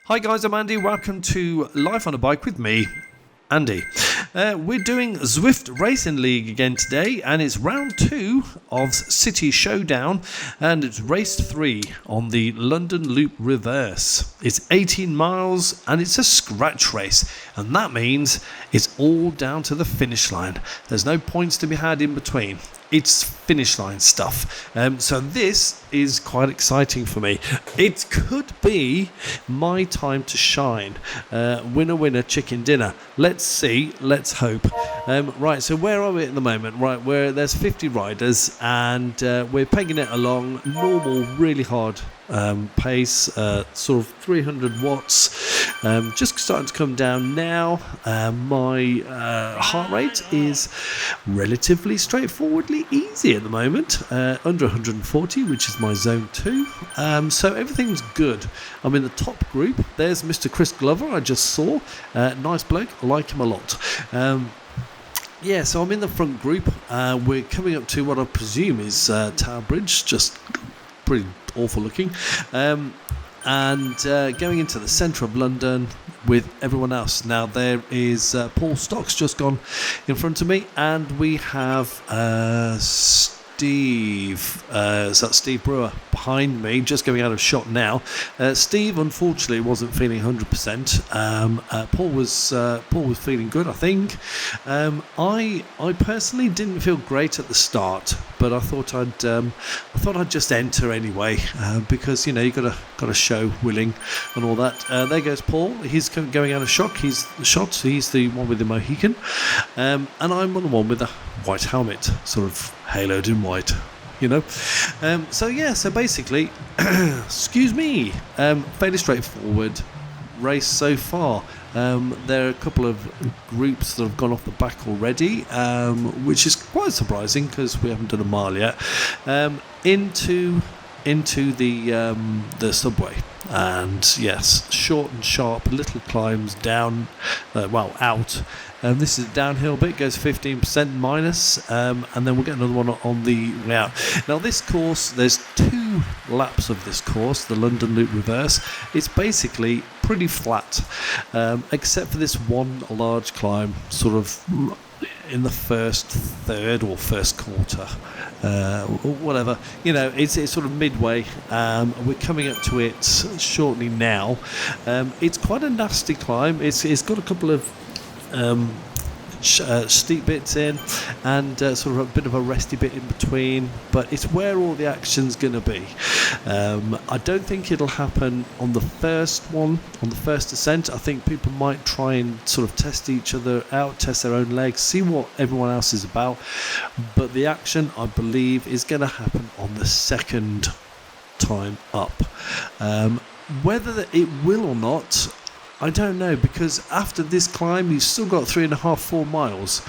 Hi guys, I'm Andy. Welcome to Life on a Bike with me, Andy. We're doing Zwift Racing League again today, and it's round 2 of City Showdown, and it's race 3 on the London Loop Reverse. It's 18 miles and it's a scratch race, and that means it's all down to the finish line. There's no points to be had in between. It's finish line stuff. So this is quite exciting for me. It could be my time to shine. Winner, winner, chicken dinner. Let's see. Let's hope. Right, so where are we at the moment? Right, there's 50 riders, and we're pegging it along. Normal, really hard pace, sort of 300 watts. Just starting to come down now. My heart rate is relatively straightforwardly easy at the moment, under 140, which is my zone 2. So everything's good. I'm in the top group. There's Mr. Chris Glover, I just saw. Nice bloke, I like him a lot. Yeah, so I'm in the front group. We're coming up to what I presume is Tower Bridge, just pretty awful looking, and going into the centre of London with everyone else. Now there is Paul Stock's just gone in front of me, and we have Steve, is that Steve Brewer behind me, just going out of shot now. Steve unfortunately wasn't feeling 100%. Paul was feeling good, I think. I personally didn't feel great at the start, but I thought I'd just enter anyway, because you got to show willing and all that. There goes Paul. He's going out of shock. He's the one with the Mohican, and I'm on the one with the white helmet, sort of haloed in white. So basically, excuse me, fairly straightforward race so far. There are a couple of groups that have gone off the back already, which is quite surprising because we haven't done a mile yet. Into the subway, and yes, short and sharp little climbs down, out. This is a downhill bit, goes 15% minus, and then we'll get another one on the way out. Now this course, there's 2 laps of this course, the London Loop Reverse. It's basically pretty flat, except for this one large climb, sort of in the first third or first quarter, or whatever. It's sort of midway. We're coming up to it shortly now. It's quite a nasty climb. It's got a couple of steep bits in, and sort of a bit of a resty bit in between, but it's where all the action's going to be. I don't think it'll happen on the first ascent. I think people might try and sort of test each other out, test their own legs, see what everyone else is about, but the action, I believe, is going to happen on the second time up. Whether it will or not, I don't know, because after this climb you've still got 3.5-4 miles,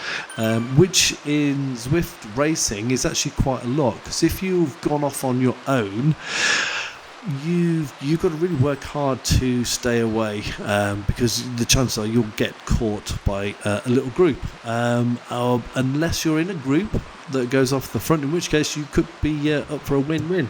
which in Zwift Racing is actually quite a lot, because if you've gone off on your own, you've got to really work hard to stay away, because the chances are you'll get caught by a little group, unless you're in a group that goes off the front, in which case you could be up for a win-win.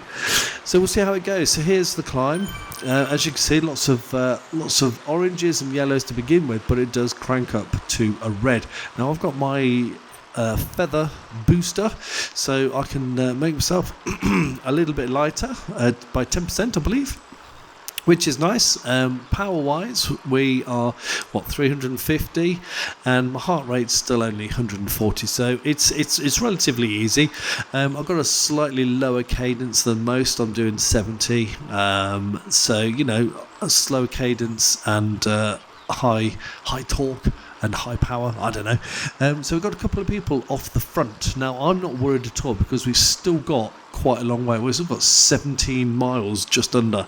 So we'll see how it goes. So here's the climb. As you can see, lots of oranges and yellows to begin with, but it does crank up to a red. Now I've got my feather booster, so I can make myself a little bit lighter by 10%, I believe, which is nice. Power wise, we are 350, and my heart rate's still only 140, so it's relatively easy. I've got a slightly lower cadence than most. I'm doing 70, so a slow cadence and high torque and high power, I don't know. So we've got a couple of people off the front. Now I'm not worried at all, because we've still got quite a long way. We've still got 17 miles just under,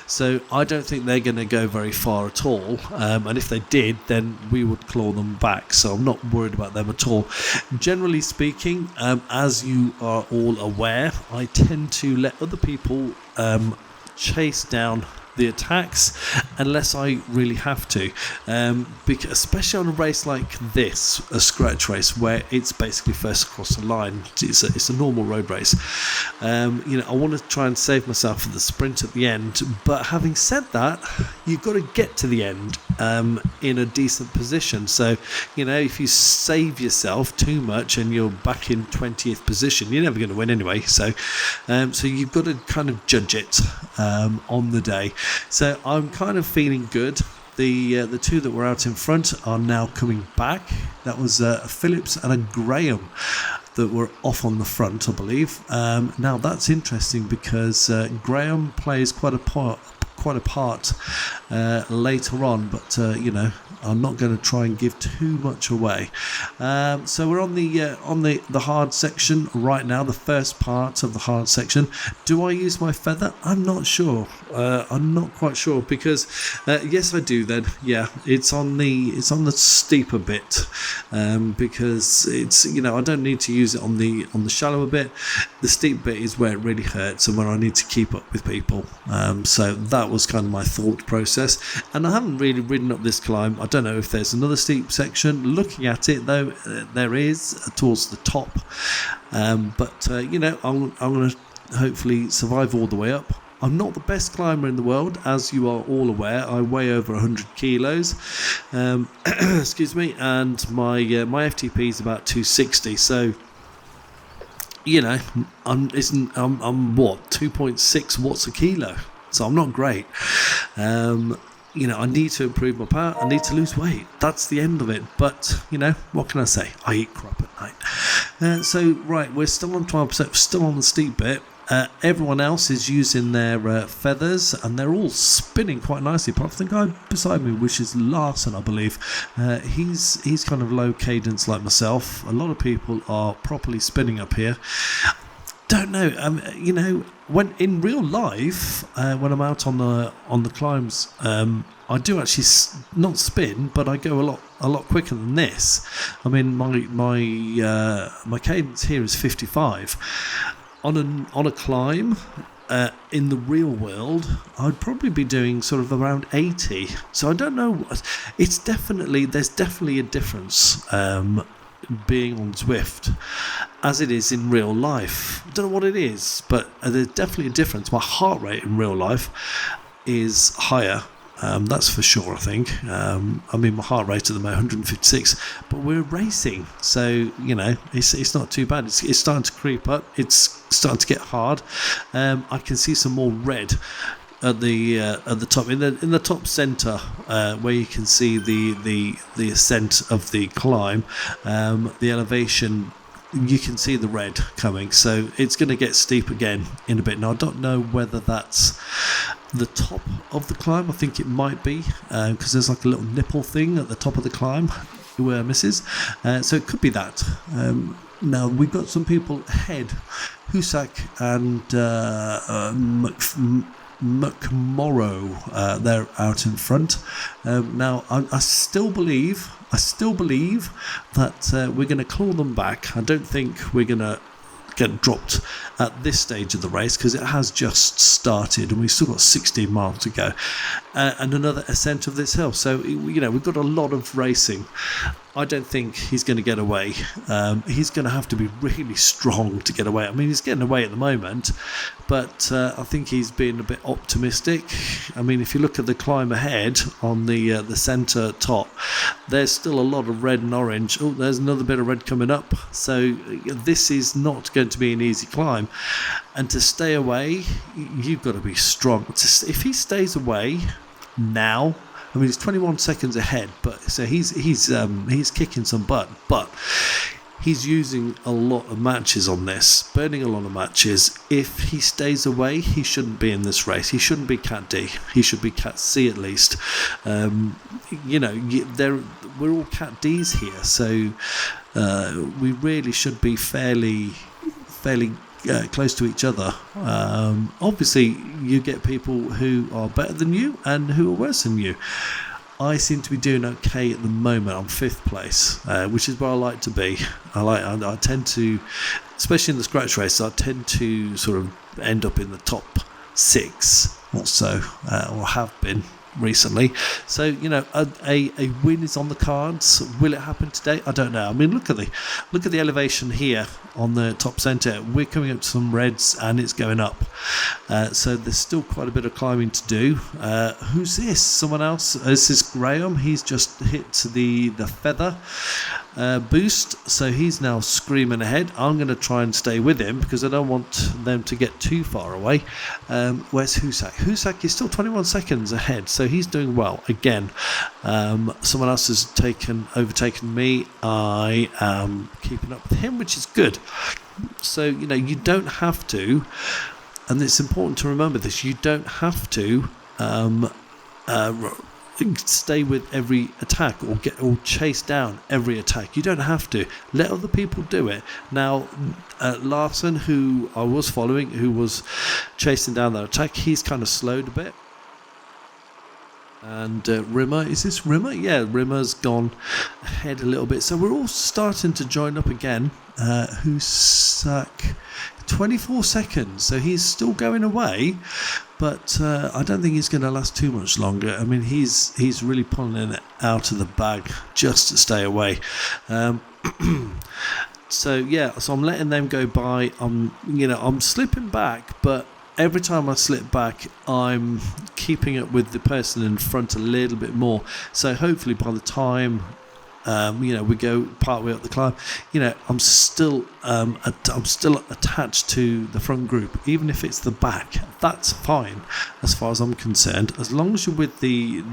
so I don't think they're going to go very far at all, and if they did, then we would claw them back, so I'm not worried about them at all. Generally speaking, as you are all aware, I tend to let other people chase down the attacks unless I really have to, because especially on a race like this, a scratch race where it's basically first across the line. It's a normal road race. I want to try and save myself for the sprint at the end, but having said that, you've got to get to the end in a decent position. So if you save yourself too much and you're back in 20th position, you're never going to win anyway. So you've got to kind of judge it on the day. So I'm kind of feeling good. The two that were out in front are now coming back. That was a Phillips and a Graham that were off on the front, I believe. Now that's interesting because Graham plays quite a part later on, but I'm not going to try and give too much away. So we're on the hard section right now, the first part of the hard section. Do I use my feather? I'm not sure. I'm not quite sure because yes, I do. Then it's on the steeper bit because it's I don't need to use it on the shallower bit. The steep bit is where it really hurts and where I need to keep up with people. So that was kind of my thought process, and I haven't really ridden up this climb. I don't know if there's another steep section. Looking at it though, there is towards the top, but I'm going to hopefully survive all the way up. I'm not the best climber in the world, as you are all aware. I weigh over 100 kilos, excuse me, and my FTP is about 260. So I'm what, 2.6 watts a kilo. So I'm not great. I need to improve my power. I need to lose weight. That's the end of it. But, what can I say? I eat crap at night. So, right, we're still on 12%, still on the steep bit. Everyone else is using their feathers, and they're all spinning quite nicely. But I think the guy beside me, which is Larson, I believe, he's kind of low cadence like myself. A lot of people are properly spinning up here. Don't know. When in real life, when I'm out on the climbs, I do actually not spin, but I go a lot quicker than this. I mean, my cadence here is 55. On a climb, in the real world, I'd probably be doing sort of around 80. So I don't know. There's definitely a difference. Being on Zwift as it is in real life. I don't know what it is, but there's definitely a difference. My heart rate in real life is higher, that's for sure, I think. My heart rate at the moment 156, but we're racing, so it's not too bad. It's starting to creep up. It's starting to get hard. I can see some more red at the top, in the top centre, where you can see the ascent of the climb, the elevation. You can see the red coming, so it's going to get steep again in a bit. Now I don't know whether that's the top of the climb. I think it might be, because there's like a little nipple thing at the top of the climb where misses, so it could be that. Now we've got some people ahead, Husak and McMorrow, they're out in front. Now I still believe that we're going to claw them back. I don't think we're going to get dropped at this stage of the race because it has just started and we've still got 16 miles to go, and another ascent of this hill. So we've got a lot of racing. I don't think he's going to get away. He's going to have to be really strong to get away. I mean, he's getting away at the moment, but I think he's being a bit optimistic. I mean, if you look at the climb ahead on the centre top, there's still a lot of red and orange. Oh, there's another bit of red coming up. So this is not going to be an easy climb. And to stay away, you've got to be strong. If he stays away now, I mean, he's 21 seconds ahead, but so he's kicking some butt. But he's using a lot of matches on this, burning a lot of matches. If he stays away, he shouldn't be in this race. He shouldn't be Cat D. He should be Cat C at least. We're all Cat Ds here, so we really should be fairly close to each other. Obviously you get people who are better than you and who are worse than you. I seem to be doing okay at the moment. I'm 5th place, which is where I like to be. I tend to, especially in the scratch race, I tend to sort of end up in the top 6 or so, or have been recently. So a win is on the cards. Will it happen today? I don't know. I mean, look at the elevation here on the top centre. We're coming up to some reds and it's going up, so there's still quite a bit of climbing to do. Who's this? Someone else? This is Graham. He's just hit the feather boost, so he's now screaming ahead. I'm going to try and stay with him because I don't want them to get too far away. Where's Husak? Husak is still 21 seconds ahead, so he's doing well again. Someone else has overtaken me. I am keeping up with him, which is good. So you don't have to, and it's important to remember this, you don't have to stay with every attack or chase down every attack. You don't have to. Let other people do it. Now, Larson, who I was following, who was chasing down that attack, he's kind of slowed a bit. And Rimmer, is this Rimmer? Yeah, Rimmer's gone ahead a little bit. So we're all starting to join up again. Husak, 24 seconds. So he's still going away, but I don't think he's going to last too much longer. I mean, he's really pulling it out of the bag just to stay away. So I'm letting them go by. I'm slipping back, but every time I slip back, I'm keeping up with the person in front a little bit more. So hopefully by the time we go part way up the climb, I'm still attached to the front group, even if it's the back. That's fine as far as I'm concerned, as long as you're with the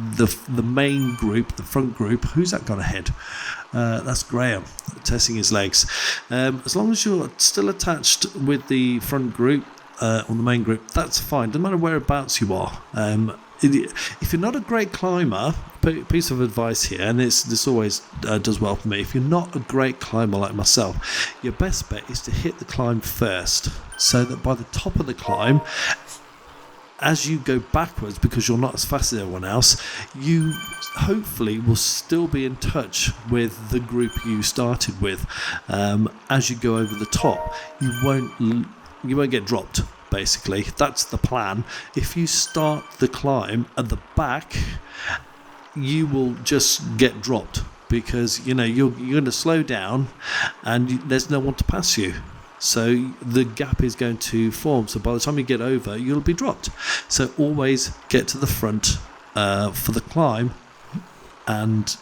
main group, the front group. Who's that gone ahead? That's Graham testing his legs. As long as you're still attached with the front group, on the main group, that's fine. Doesn't matter whereabouts you are. If you're not a great climber, piece of advice here, and this always does well for me. If you're not a great climber like myself, your best bet is to hit the climb first, so that by the top of the climb, as you go backwards, because you're not as fast as everyone else, you hopefully will still be in touch with the group you started with. As you go over the top, you won't get dropped. Basically, that's the plan. If you start the climb at the back, you will just get dropped, because you're going to slow down and there's no one to pass you. So the gap is going to form. So by the time you get over, you'll be dropped. So always get to the front for the climb, and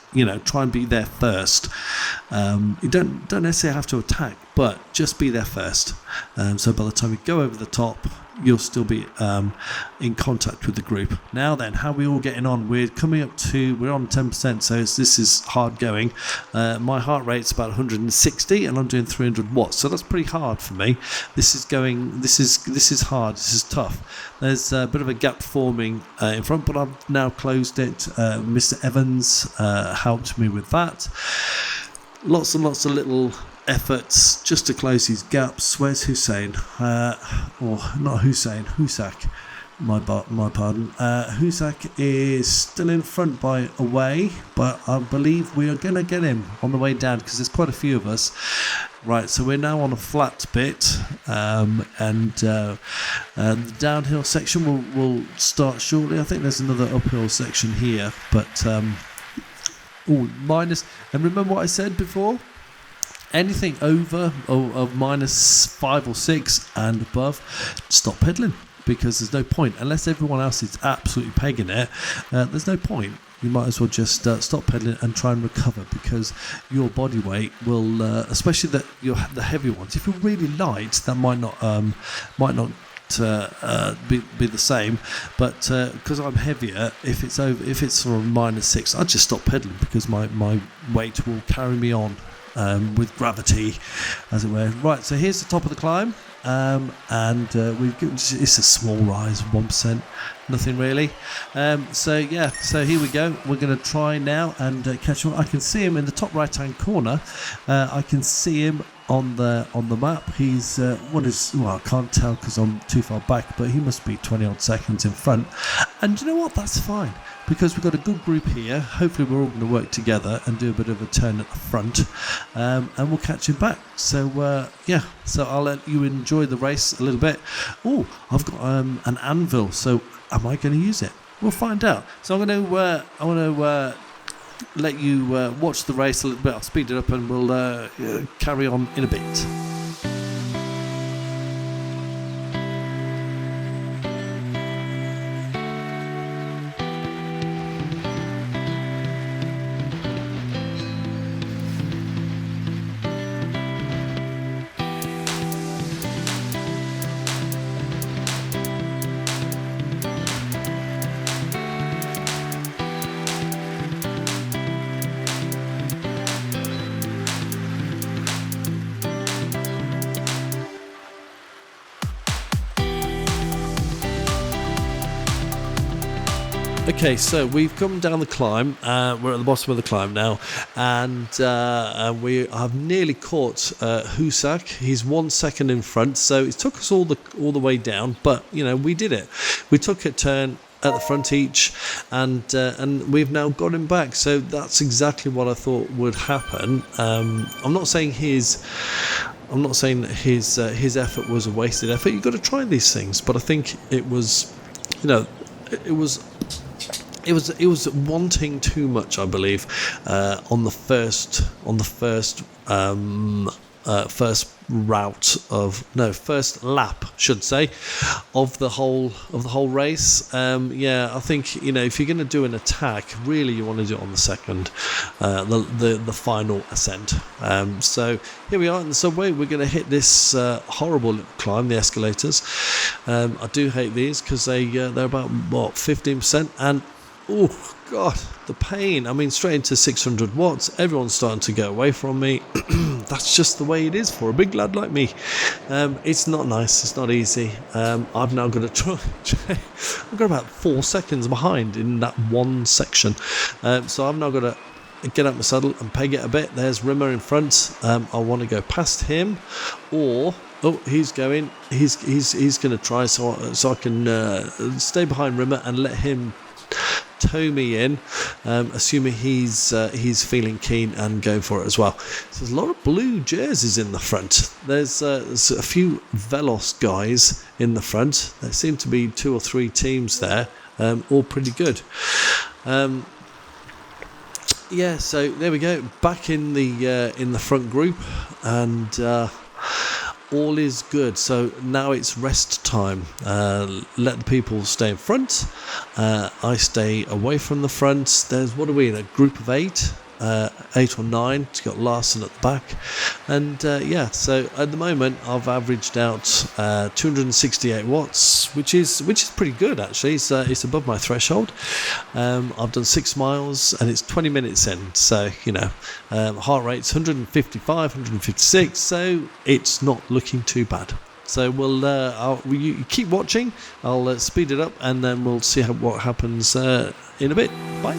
try and be there first. You don't necessarily have to attack, but just be there first. So by the time you go over the top, you'll still be in contact with the group. Now then, how are we all getting on? We're on 10%, so this is hard going. My heart rate's about 160 and I'm doing 300 watts, so that's pretty hard for me. This is hard, this is tough. There's a bit of a gap forming in front, but I've now closed it. Mr. Evans helped me with that. Lots and lots of little efforts just to close these gaps. Where's Hussein? Or not Hussein, Husak. My pardon. Husak is still in front by a way, but I believe we are going to get him on the way down, because there's quite a few of us. Right, so we're now on a flat bit, and the downhill section will start shortly. I think there's another uphill section here, but minus. And remember what I said before? Anything over of -5 or 6 and above, stop pedaling, because there's no point. Unless everyone else is absolutely pegging it, there's no point. You might as well just stop pedaling and try and recover, because your body weight will, especially the heavy ones. If you're really light, that might not be the same, but because I'm heavier, if it's sort of -6, I just stop pedaling, because my weight will carry me on. With gravity, as it were. Right, so here's the top of the climb, and it's a small rise, 1%, nothing really. So here we go. We're going to try now and catch him. I can see him in the top right hand corner. I can see him on the map. He's I can't tell because I'm too far back, but he must be 20 odd seconds in front. And you know what? That's fine, because we've got a good group here. Hopefully we're all going to work together and do a bit of a turn at the front, and we'll catch him back. So so I'll let you enjoy the race a little bit. Oh, I've got an anvil, so am I going to use it? We'll find out. So I'm going to let you watch the race a little bit. I'll speed it up and we'll carry on in a bit. Okay, so we've come down the climb. We're at the bottom of the climb now, and we have nearly caught Husak. He's 1 second in front, so it took us all the way down, but we did it. We took a turn at the front each, and we've now got him back. So that's exactly what I thought would happen. I'm not saying his effort was a wasted effort. You've got to try these things, but I think it was, it was wanting too much, I believe, on the first lap, should say, of the whole race. I think if you're going to do an attack, really you want to do it on the second, the final ascent. So here we are in the subway. We're going to hit this horrible little climb, the escalators. I do hate these because they're about 15%, and oh God, the pain. I mean, straight into 600 watts. Everyone's starting to go away from me. That's just the way it is for a big lad like me. It's not nice. It's not easy. I've now got to try. I've got about 4 seconds behind in that one section. So I've now got to get out my saddle and peg it a bit. There's Rimmer in front. I want to go past him, or he's going. He's going to try. So I can stay behind Rimmer and let him tow me in, assuming he's feeling keen and going for it as well. So there's a lot of blue jerseys in the front. There's a few Velos guys in the front. There seem to be 2 or 3 teams there, all pretty good. So there we go, back in the front group, and all is good. So now it's rest time. Let the people stay in front. I stay away from the front. There's, what are we in, a group of 8? 8 or 9. It's got Larson at the back, and so at the moment I've averaged out 268 watts, which is pretty good actually. It's above my threshold. I've done 6 miles and it's 20 minutes in, so heart rate's 155, 156, so it's not looking too bad. So you keep watching. I'll speed it up and then we'll see what happens in a bit. Bye.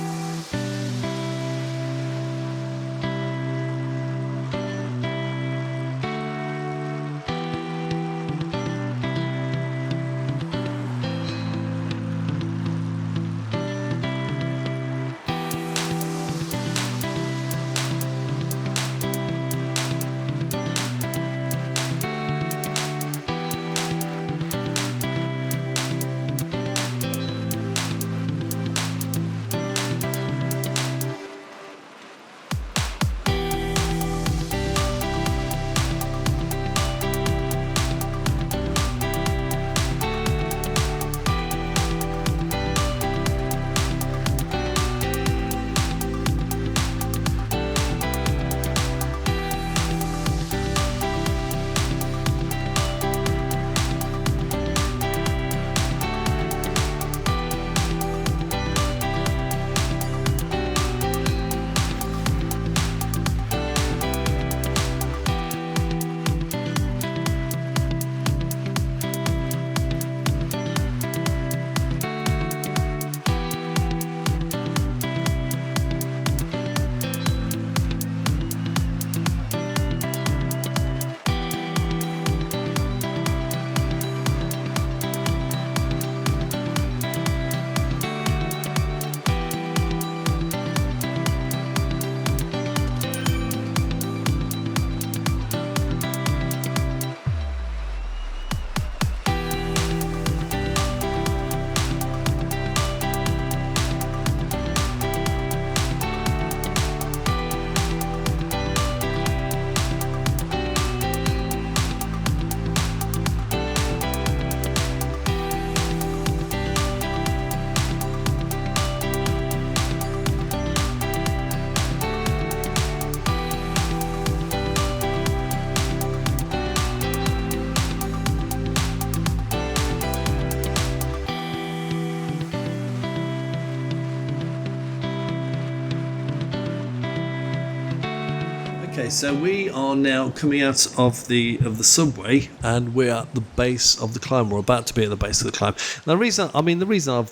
Okay, so we are now coming out of the subway, and we're at the base of the climb. We're about to be at the base of the climb. Now, the reason I've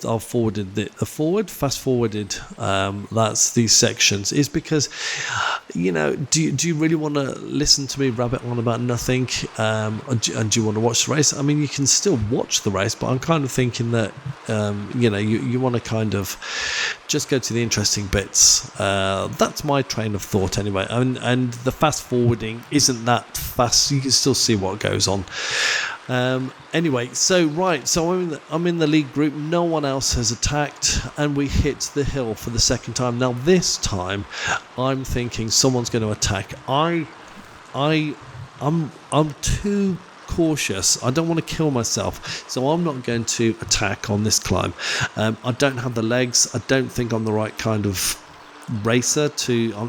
fast forwarded that's these sections is because, do you really want to listen to me rabbit on about nothing, and do you want to watch the race? I mean, you can still watch the race, but I'm kind of thinking that you want to kind of just go to the interesting bits. That's my train of thought anyway, and the fast forwarding isn't that fast. You can still see what goes on. Anyway, so I'm in the lead group. No one else has attacked, and we hit the hill for the second time. Now this time, I'm thinking someone's going to attack. I'm too cautious. I don't want to kill myself, so I'm not going to attack on this climb. I don't have the legs. I don't think I'm the right kind of racer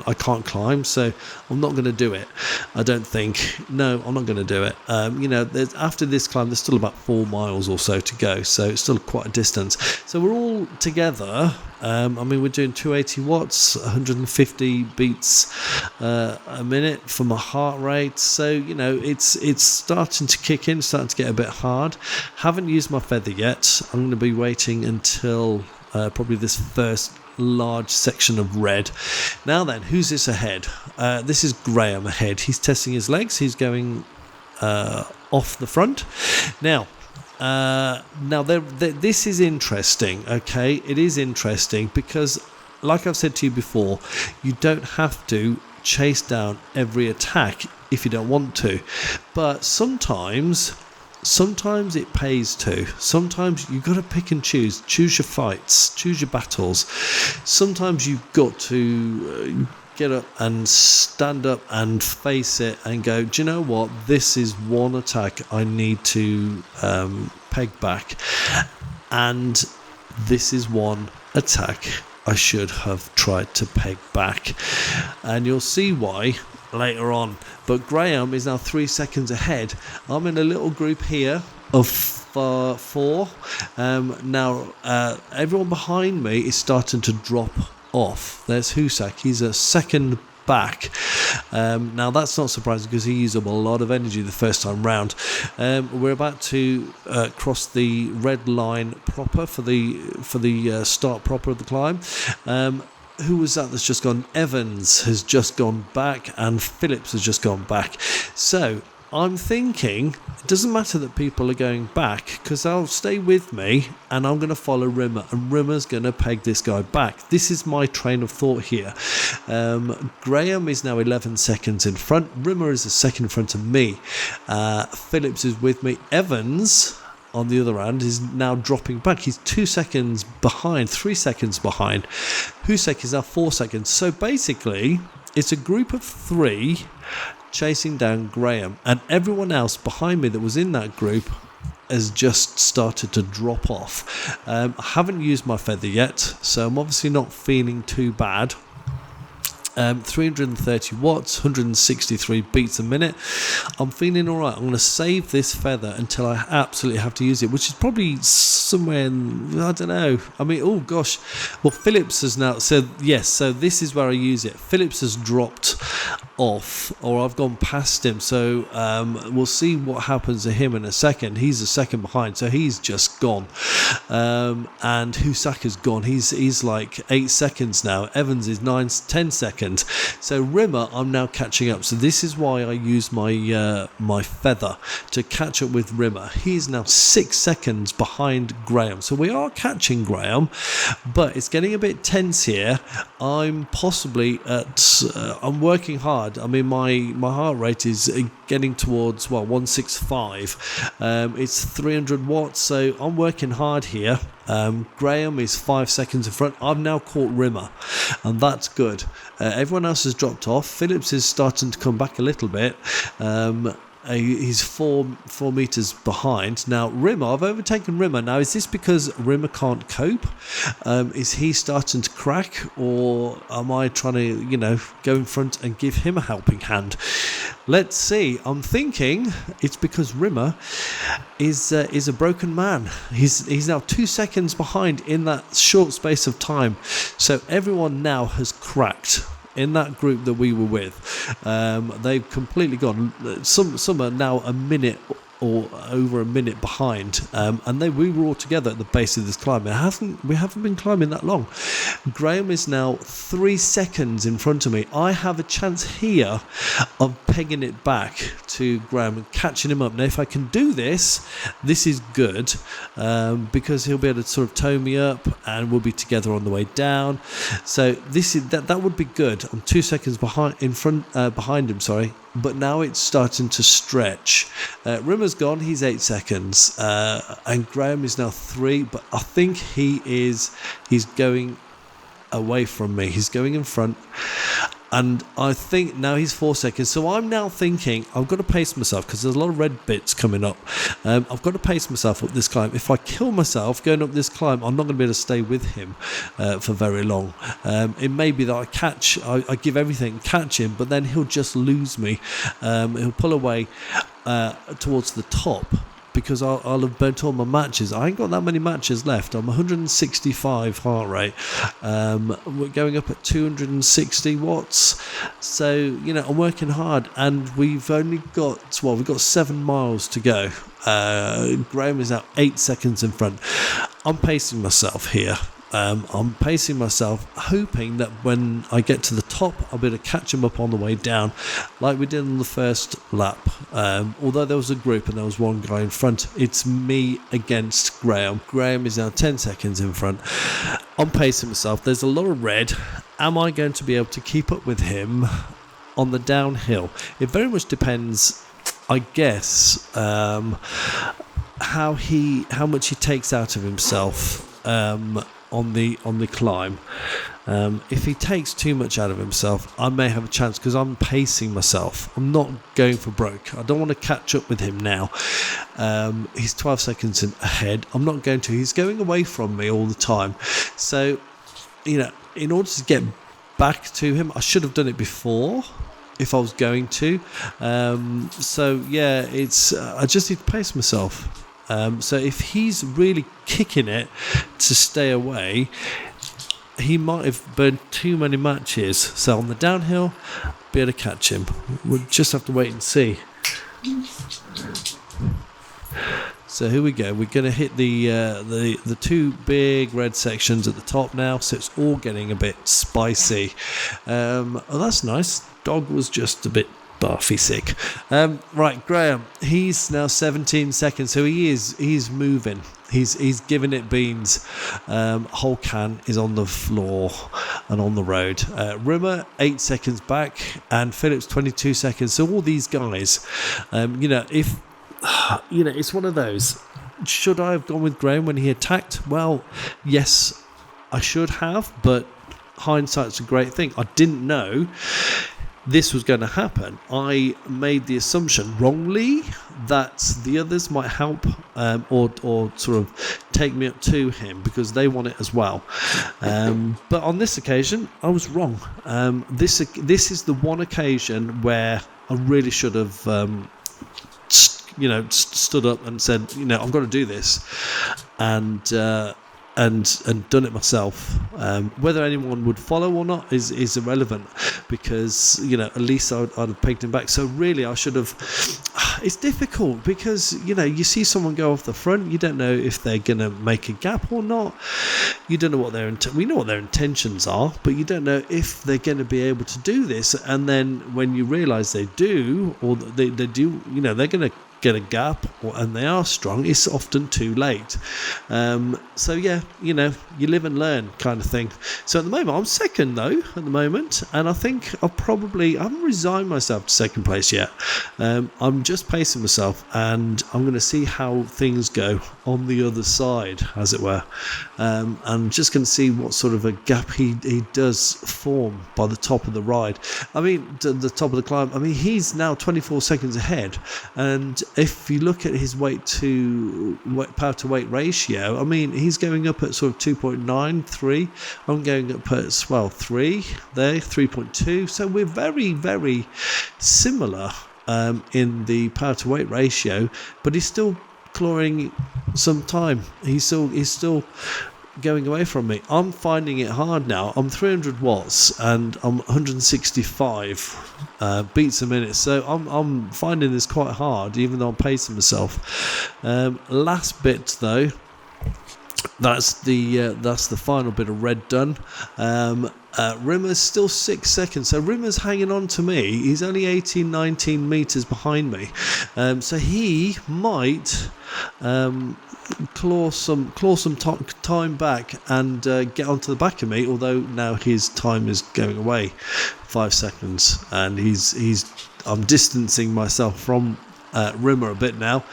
I can't climb, so I'm not going to do it. I don't think. No, I'm not going to do it. After this climb, there's still about 4 miles or so to go, so it's still quite a distance. So we're all together. We're doing 280 watts, 150 beats a minute for my heart rate. So it's starting to kick in, starting to get a bit hard. Haven't used my feather yet. I'm going to be waiting until probably this first large section of red. Now then, who's this ahead? This is Graham ahead. He's testing his legs. He's going off the front. Now this is interesting. Okay, it is interesting because, like I've said to you before, you don't have to chase down every attack if you don't want to, but sometimes it pays to. Sometimes you've got to pick and choose your fights, choose your battles. Sometimes you've got to get up and stand up and face it and go, do you know what, this is one attack I need to peg back, and this is one attack I should have tried to peg back. And you'll see why later on. But Graham is now 3 seconds ahead. I'm in a little group here of 4. Now everyone behind me is starting to drop off. There's Husak. He's a second back. Now that's not surprising because he used up a lot of energy the first time round. We're about to cross the red line proper for the start proper of the climb. Who was that's just gone? Evans has just gone back, and Phillips has just gone back. So I'm thinking it doesn't matter that people are going back, because they'll stay with me and I'm going to follow Rimmer, and Rimmer's going to peg this guy back. This is my train of thought here. Graham is now 11 seconds in front. Rimmer is a second in front of me. Phillips is with me. Evans, on the other hand, is now dropping back. He's 2 seconds behind, 3 seconds behind. Husek is now 4 seconds. So basically, it's a group of 3 chasing down Graham, and everyone else behind me that was in that group has just started to drop off. I haven't used my feather yet, so I'm obviously not feeling too bad. 330 watts, 163 beats a minute. I'm feeling all right. I'm going to save this feather until I absolutely have to use it, which is probably somewhere in, I don't know. I mean, oh gosh. Well, Phillips has now said yes, so this is where I use it. Phillips has dropped off, or I've gone past him, so we'll see what happens to him in a second. He's a second behind, so he's just gone. And Husaka's gone. He's like 8 seconds now. Evans is 10 seconds. So Rimmer, I'm now catching up. So this is why I use my my feather to catch up with Rimmer. He's now 6 seconds behind Graham. So we are catching Graham, but it's getting a bit tense here. I'm possibly I'm working hard. I mean, my heart rate is getting towards 165. It's 300 watts, so I'm working hard here. Graham is 5 seconds in front. I've now caught Rimmer, and that's good. Everyone else has dropped off. Phillips is starting to come back a little bit. He's 4 meters behind. Now Rimmer, I've overtaken Rimmer. Now, is this because Rimmer can't cope? Is he starting to crack, or am I trying to, go in front and give him a helping hand? Let's see. I'm thinking it's because Rimmer is a broken man. He's now 2 seconds behind in that short space of time. So everyone now has cracked in that group that we were with. They've completely gone. Some are now a minute or over a minute behind, and we were all together at the base of this climb. We haven't been climbing that long. Graham is now 3 seconds in front of me. I have a chance here of pegging it back to Graham and catching him up. Now, if I can do this is good, because he'll be able to sort of tow me up, and we'll be together on the way down. So that would be good. I'm 2 seconds behind him. Sorry. But now it's starting to stretch. Rimmer's gone, he's 8 seconds. And Graham is now 3, but I think he's going away from me. He's going in front. And I think now he's 4 seconds. So I'm now thinking I've got to pace myself, because there's a lot of red bits coming up. I've got to pace myself up this climb. If I kill myself going up this climb, I'm not going to be able to stay with him for very long. It may be that I give everything, catch him, but then he'll just lose me. He'll pull away towards the top, because I'll have burnt all my matches. I ain't got that many matches left. I'm 165 heart rate. We're going up at 260 watts. So, I'm working hard, and we've got 7 miles to go. Graham is now 8 seconds in front. I'm pacing myself here. I'm pacing myself, hoping that when I get to the top, I'll be able to catch him up on the way down, like we did on the first lap. Although there was a group and there was one guy in front, it's me against Graham. Graham is now 10 seconds in front. I'm pacing myself. There's a lot of red. Am I going to be able to keep up with him on the downhill? It very much depends, I guess, how much he takes out of himself on the climb. If he takes too much out of himself, I may have a chance, because I'm pacing myself. I'm not going for broke. I don't want to catch up with him now. He's 12 seconds ahead. I'm not going to. He's going away from me all the time. So, in order to get back to him, I should have done it before, if I was going to. I just need to pace myself. So if he's really kicking it to stay away, he might have burned too many matches. So on the downhill, be able to catch him. We'll just have to wait and see. So here we go. We're going to hit the two big red sections at the top now. So it's all getting a bit spicy. That's nice. Dog was just a bit barfy sick. Right, Graham, he's now 17 seconds, so he's moving. He's giving it beans. Whole can is on the floor and on the road. Rimmer 8 seconds back, and Phillips 22 seconds. So all these guys, it's one of those. Should I have gone with Graham when he attacked? Well, yes, I should have, but hindsight's a great thing. I didn't know this was going to happen. I made the assumption wrongly that the others might help or sort of take me up to him, because they want it as well. But on this occasion, I was wrong. This is the one occasion where I really should have stood up and said, I've got to do this, and done it myself. Whether anyone would follow or not is irrelevant, because at least I'd have pegged him back. So really I should have. It's difficult, because you see someone go off the front, you don't know if they're gonna make a gap or not. You don't know what we know what their intentions are, but you don't know if they're going to be able to do this. And then when you realise they do, or they do, they're going to get a gap, and they are strong, it's often too late. So yeah, you live and learn kind of thing. So at the moment I'm second though at the moment, and I think I haven't resigned myself to second place yet. I'm just pacing myself, and I'm going to see how things go on the other side, as it were. I'm just going to see what sort of a gap he does form by the top of the ride. The top of the climb. He's now 24 seconds ahead, and if you look at his power to weight ratio, he's going up at sort of 2.93. I'm going up at 3.2. So we're very, very similar in the power to weight ratio, but he's still clawing some time. He's still going away from me. I'm finding it hard now. I'm 300 watts and I'm 165 beats a minute, so I'm finding this quite hard, even though I'm pacing myself. Last bit though, that's the final bit of red done. Rimmer's still 6 seconds, so Rimmer's hanging on to me. He's only 18-19 meters behind me, so he might claw some time back and get onto the back of me, although now his time is going away 5 seconds, and I'm distancing myself from Rimmer a bit now.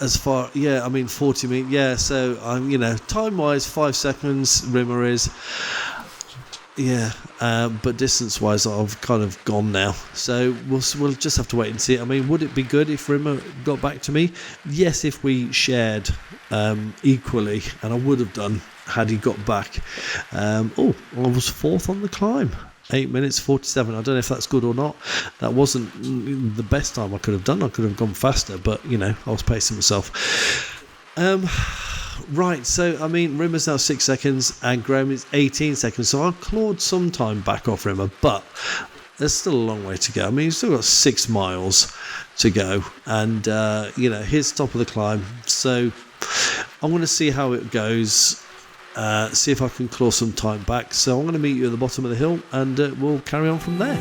As far, 40 meters, so I'm, time wise 5 seconds Rimmer is, but distance wise I've kind of gone now, so we'll just have to wait and see. I mean, would it be good if Rimmer got back to me? Yes, if we shared equally, and I would have done had he got back. I was fourth on the climb, 8 minutes 47. I don't know if that's good or not. That wasn't the best time I could have done. I could have gone faster, but I was pacing myself. Right, so I mean, Rimmer's now 6 seconds and Graham is 18 seconds, so I've clawed some time back off Rimmer, but there's still a long way to go. I mean, he's still got 6 miles to go, and here's top of the climb, so I'm going to see how it goes. See if I can claw some time back. So I'm going to meet you at the bottom of the hill, and we'll carry on from there.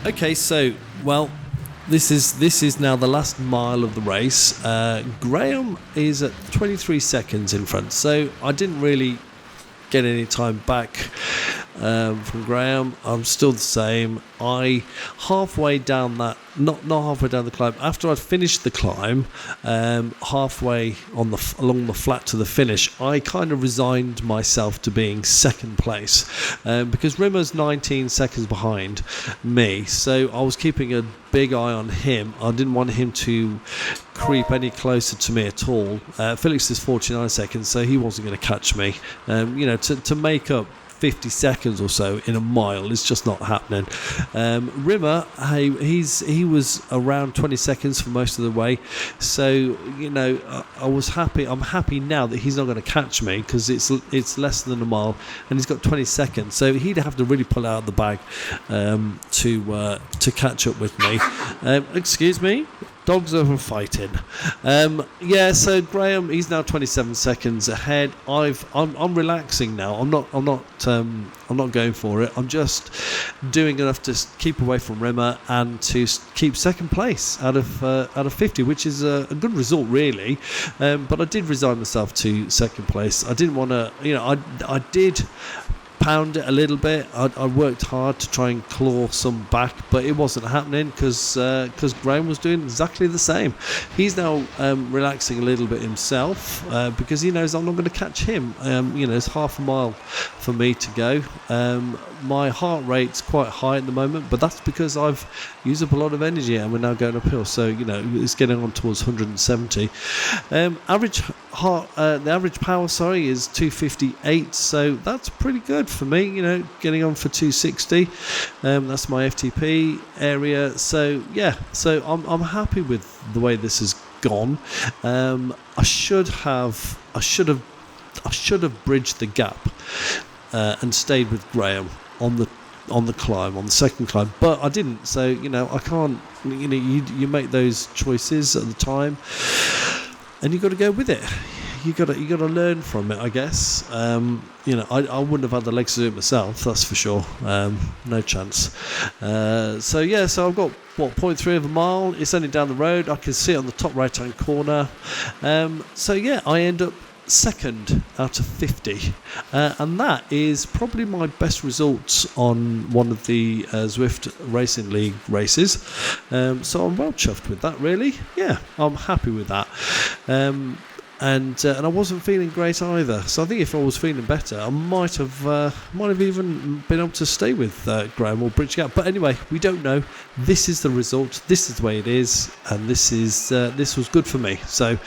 Okay, so, well, this is now the last mile of the race. Graham is at 23 seconds in front, so I didn't really get any time back from Graham. I'm still the same. I halfway down that, not halfway down the climb, after I'd finished the climb, halfway along the flat to the finish, I kind of resigned myself to being second place, because Rimmer's 19 seconds behind me, so I was keeping a big eye on him. I didn't want him to creep any closer to me at all. Felix is 49 seconds, so he wasn't going to catch me. To make up 50 seconds or so in a mile is just not happening. Rimmer, he was around 20 seconds for most of the way, so I was happy. I'm happy now that he's not going to catch me, because it's less than a mile and he's got 20 seconds, so he'd have to really pull out of the bag to catch up with me. Excuse me. Dogs are fighting. So Graham, he's now 27 seconds ahead. I'm relaxing now. I'm not going for it. I'm just doing enough to keep away from Rimmer and to keep second place out of 50, which is a good result, really. But I did resign myself to second place. I didn't want to, I did pound it a little bit. I worked hard to try and claw some back, but it wasn't happening because Graham was doing exactly the same. He's now relaxing a little bit himself because he knows I'm not going to catch him. It's half a mile for me to go. My heart rate's quite high at the moment, but that's because I've used up a lot of energy and we're now going uphill. So it's getting on towards 170. The average power, is 258. So that's pretty good for me. Getting on for 260. That's my FTP area. So I'm happy with the way this has gone. I should have bridged the gap and stayed with Graham on the climb, on the second climb, but I didn't. So I can't. You make those choices at the time, and you got to go with it. You got to learn from it, I guess. I wouldn't have had the legs to do it myself, that's for sure. No chance. So I've got 0.3 of a mile. It's only down the road. I can see it on the top right hand corner. I end up second out of 50, and that is probably my best results on one of the Zwift Racing League races. So I'm well chuffed with that, really. I'm happy with that. And I wasn't feeling great either. So I think if I was feeling better, I might have even been able to stay with Graham or bridge gap. But anyway, we don't know. This is the result. This is the way it is, and this was good for me. So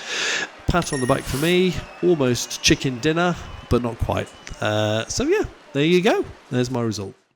pat on the back for me. Almost chicken dinner, but not quite. There you go. There's my result.